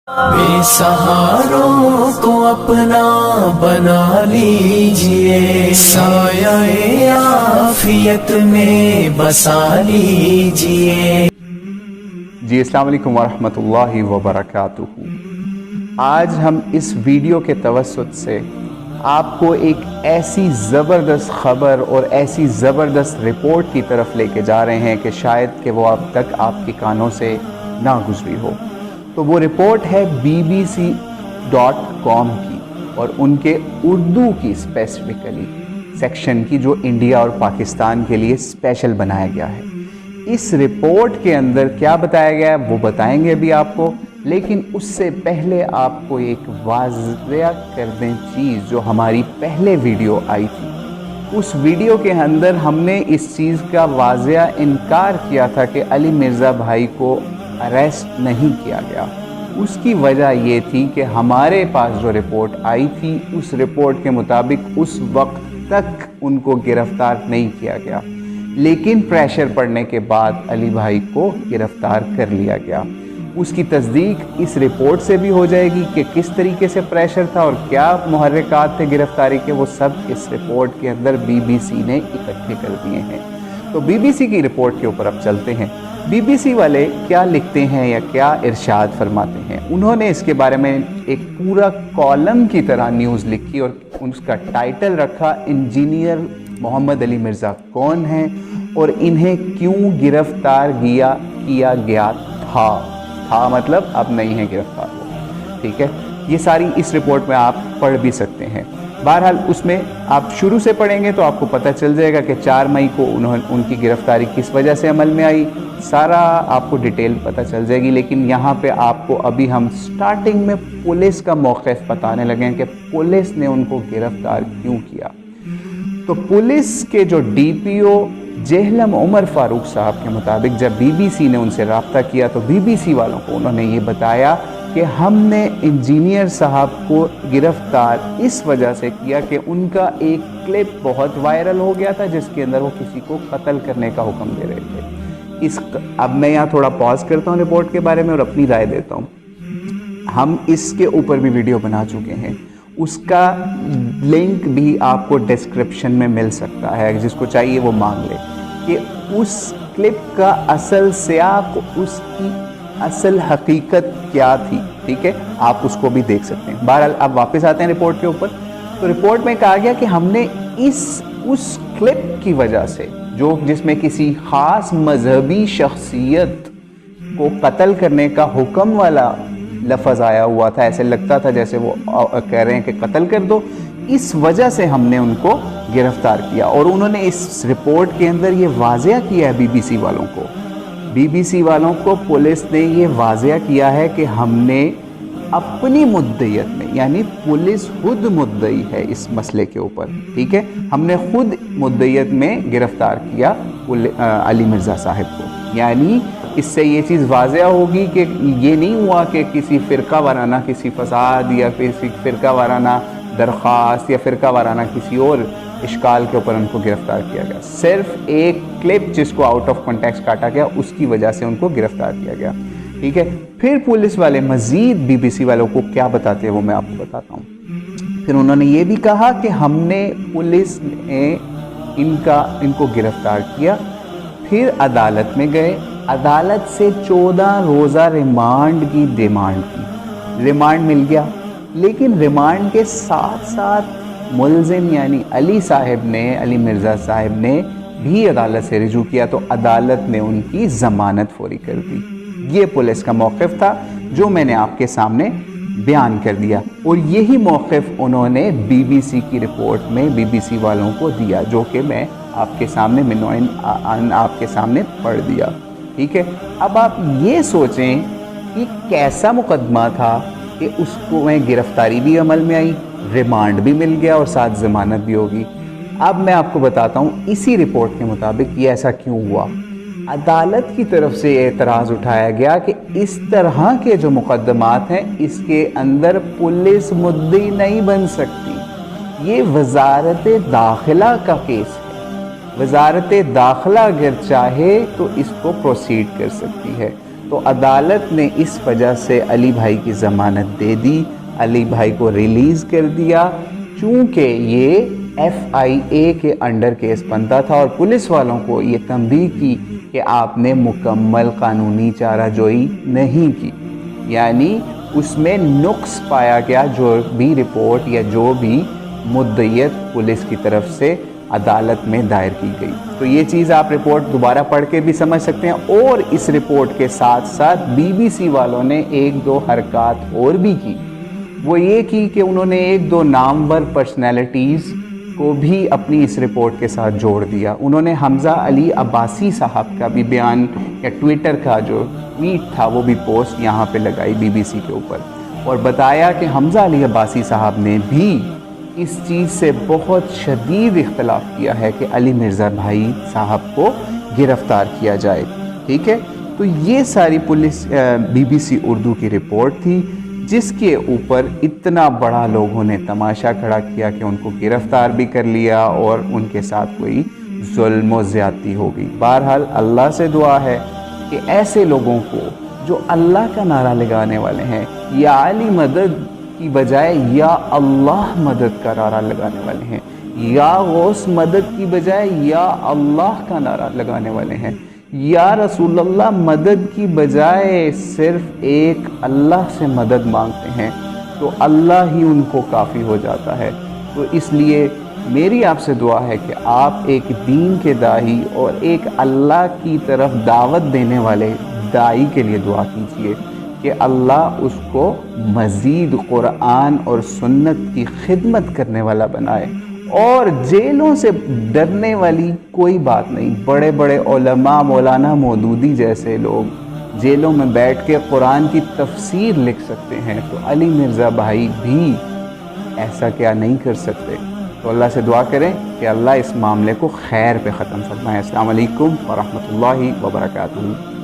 बेसहारों को अपना बना लीजिए, साया आफियत में बसा लीजिए। जी अस्सलाम वालेकुम वरहमतुल्लाहि वबरकातुहू। आज हम इस वीडियो के तवस्सुत से आपको एक ऐसी ज़बरदस्त ख़बर और ऐसी ज़बरदस्त रिपोर्ट की तरफ लेके जा रहे हैं कि शायद कि वो अब तक आपके कानों से ना गुजरी हो। तो वो रिपोर्ट है BBC.com की और उनके उर्दू की स्पेसिफिकली सेक्शन की, जो इंडिया और पाकिस्तान के लिए स्पेशल बनाया गया है। इस रिपोर्ट के अंदर क्या बताया गया है वो बताएंगे अभी आपको, लेकिन उससे पहले आपको एक वाज़िया कर दें चीज़ जो हमारी पहले वीडियो आई थी। उस वीडियो के अंदर हमने इस चीज़ का वाज़िया इनकार किया था कि अली मिर्ज़ा भाई को अरेस्ट नहीं किया गया। उसकी वजह ये थी कि हमारे पास जो रिपोर्ट आई थी उस रिपोर्ट के मुताबिक उस वक्त तक उनको गिरफ़्तार नहीं किया गया, लेकिन प्रेशर पड़ने के बाद अली भाई को गिरफ़्तार कर लिया गया। उसकी तस्दीक इस रिपोर्ट से भी हो जाएगी कि किस तरीके से प्रेशर था और क्या मुहर्रिकात थे गिरफ़्तारी के, वो सब इस रिपोर्ट के अंदर BBC ने इकट्ठे कर दिए हैं। तो BBC की रिपोर्ट के ऊपर अब चलते हैं। BBC वाले क्या लिखते हैं या क्या इरशाद फरमाते हैं। उन्होंने इसके बारे में एक पूरा कॉलम की तरह न्यूज़ लिखी और उसका टाइटल रखा इंजीनियर मोहम्मद अली मिर्ज़ा कौन हैं और इन्हें क्यों गिरफ़्तार किया गया था मतलब अब नहीं है गिरफ़्तार हो। ठीक है, ये सारी इस रिपोर्ट में आप पढ़ भी सकते हैं। बहरहाल उसमें आप शुरू से पढ़ेंगे तो आपको पता चल जाएगा कि 4 मई को उनकी गिरफ़्तारी किस वजह से अमल में आई, सारा आपको डिटेल पता चल जाएगी। लेकिन यहाँ पे आपको अभी हम स्टार्टिंग में पुलिस का मौक़िफ़ बताने लगे हैं कि पुलिस ने उनको गिरफ़्तार क्यों किया। तो पुलिस के जो DPO जेहलम उमर फारूक साहब के मुताबिक जब BBC ने उनसे रब्ता किया तो BBC वालों को उन्होंने ये बताया कि हमने इंजीनियर साहब को गिरफ़्तार इस वजह से किया कि उनका एक क्लिप बहुत वायरल हो गया था जिसके अंदर वो किसी को कत्ल करने का हुक्म दे रहे थे। अब मैं यहाँ थोड़ा पॉज करता हूँ रिपोर्ट के बारे में और अपनी राय देता हूँ। हम इसके ऊपर भी वीडियो बना चुके हैं, उसका लिंक भी आपको डिस्क्रिप्शन में मिल सकता है, जिसको चाहिए वो मांग ले कि उस क्लिप का असल सियाक, उसकी असल हकीकत क्या थी। ठीक है, आप उसको भी देख सकते हैं। बहरहाल अब वापस आते हैं रिपोर्ट के ऊपर। तो रिपोर्ट में कहा गया कि हमने उस क्लिप की वजह से जिसमें किसी ख़ास मजहबी शख्सियत को कत्ल करने का हुक्म वाला लफ्ज़ आया हुआ था, ऐसे लगता था जैसे वो कह रहे हैं कि कत्ल कर दो, इस वजह से हमने उनको गिरफ़्तार किया। और उन्होंने इस रिपोर्ट के अंदर ये वाज़िया किया है BBC वालों को पुलिस ने ये वाज़िया किया है कि हमने अपनी मुद्दईयत में, यानी पुलिस खुद मुद्दई है इस मसले के ऊपर, ठीक है, हमने खुद मुद्दईयत में गिरफ़्तार किया अली मिर्ज़ा साहब को। यानी इससे ये चीज़ वाज़िया होगी कि ये नहीं हुआ कि किसी फ़िरका वाराना किसी फ़साद या किसी फ़िरका वाराना दरख्वास्त या फ़िरका वाराना किसी और इश्काल के ऊपर उनको गिरफ़्तार किया गया। सिर्फ एक क्लिप जिसको आउट ऑफ कॉन्टेक्स्ट काटा गया उसकी वजह से उनको गिरफ़्तार किया गया। ठीक है, फिर पुलिस वाले मज़ीद BBC वालों को क्या बताते हैं वो मैं आपको बताता हूँ। फिर उन्होंने ये भी कहा कि पुलिस ने इनको गिरफ़्तार किया, फिर अदालत में गए, अदालत से 14 रोज़ा रिमांड की डिमांड की। रिमांड मिल गया, लेकिन रिमांड के साथ साथ मुल्ज़िम यानी अली मिर्ज़ा साहब ने भी अदालत से रिजू किया, तो अदालत ने उनकी ज़मानत फौरी कर दी। ये पुलिस का मौक़िफ़ था जो मैंने आपके सामने बयान कर दिया, और यही मौक़िफ़ उन्होंने BBC की रिपोर्ट में BBC वालों को दिया, जो कि मैं आपके सामने आपके सामने पढ़ दिया। ठीक है, अब आप ये सोचें कि कैसा मुकदमा था कि उसको में गिरफ़्तारी भी अमल में आई, रिमांड भी मिल गया और साथ ज़मानत भी होगी। अब मैं आपको बताता हूँ इसी रिपोर्ट के मुताबिक ये ऐसा क्यों हुआ। अदालत की तरफ से एतराज़ उठाया गया कि इस तरह के जो मुकदमात हैं इसके अंदर पुलिस मुद्दई नहीं बन सकती, ये वज़ारत दाखिला का केस है। वज़ारत दाखिला अगर चाहे तो इसको प्रोसीड कर सकती है। تو عدالت نے اس وجہ سے علی بھائی کی ضمانت دے دی، علی بھائی کو ریلیز کر دیا، چونکہ یہ FIA کے انڈر کیس بنتا تھا، اور پولیس والوں کو یہ تنبیہ کی کہ آپ نے مکمل قانونی چارہ جوئی نہیں کی، یعنی اس میں نقص پایا گیا، جو بھی رپورٹ یا جو بھی مدعیت پولیس کی طرف سے عدالت میں دائر کی گئی۔ تو یہ چیز آپ رپورٹ دوبارہ پڑھ کے بھی سمجھ سکتے ہیں، اور اس رپورٹ کے ساتھ ساتھ BBC والوں نے ایک دو حرکات اور بھی کی۔ وہ یہ کی کہ انہوں نے ایک دو نامور پرسنالٹیز کو بھی اپنی اس رپورٹ کے ساتھ جوڑ دیا۔ انہوں نے حمزہ علی عباسی صاحب کا بھی بیان یا ٹویٹر کا جو ٹویٹ تھا وہ بھی پوسٹ یہاں پہ لگائی BBC کے اوپر، اور بتایا کہ حمزہ علی عباسی صاحب نے بھی اس چیز سے بہت شدید اختلاف کیا ہے کہ علی مرزا بھائی صاحب کو گرفتار کیا جائے، ٹھیک ہے۔ تو یہ ساری پولیس BBC اردو کی رپورٹ تھی، جس کے اوپر اتنا بڑا لوگوں نے تماشا کھڑا کیا کہ ان کو گرفتار بھی کر لیا اور ان کے ساتھ کوئی ظلم و زیادتی ہو گئی۔ بہرحال اللہ سے دعا ہے کہ ایسے لوگوں کو جو اللہ کا نعرہ لگانے والے ہیں، یا علی مدد کی بجائے یا اللہ مدد کا نعرہ لگانے والے ہیں، یا غوث مدد کی بجائے یا اللہ کا نعرہ لگانے والے ہیں، یا رسول اللہ مدد کی بجائے صرف ایک اللہ سے مدد مانگتے ہیں، تو اللہ ہی ان کو کافی ہو جاتا ہے۔ تو اس لیے میری آپ سے دعا ہے کہ آپ ایک دین کے داعی اور ایک اللہ کی طرف دعوت دینے والے داعی کے لیے دعا کیجیے کہ اللہ اس کو مزید قرآن اور سنت کی خدمت کرنے والا بنائے، اور جیلوں سے ڈرنے والی کوئی بات نہیں۔ بڑے بڑے علماء، مولانا مودودی جیسے لوگ جیلوں میں بیٹھ کے قرآن کی تفسیر لکھ سکتے ہیں، تو علی مرزا بھائی بھی ایسا کیا نہیں کر سکتے؟ تو اللہ سے دعا کریں کہ اللہ اس معاملے کو خیر پہ ختم فرمائے۔ السلام علیکم ورحمۃ اللہ وبرکاتہ۔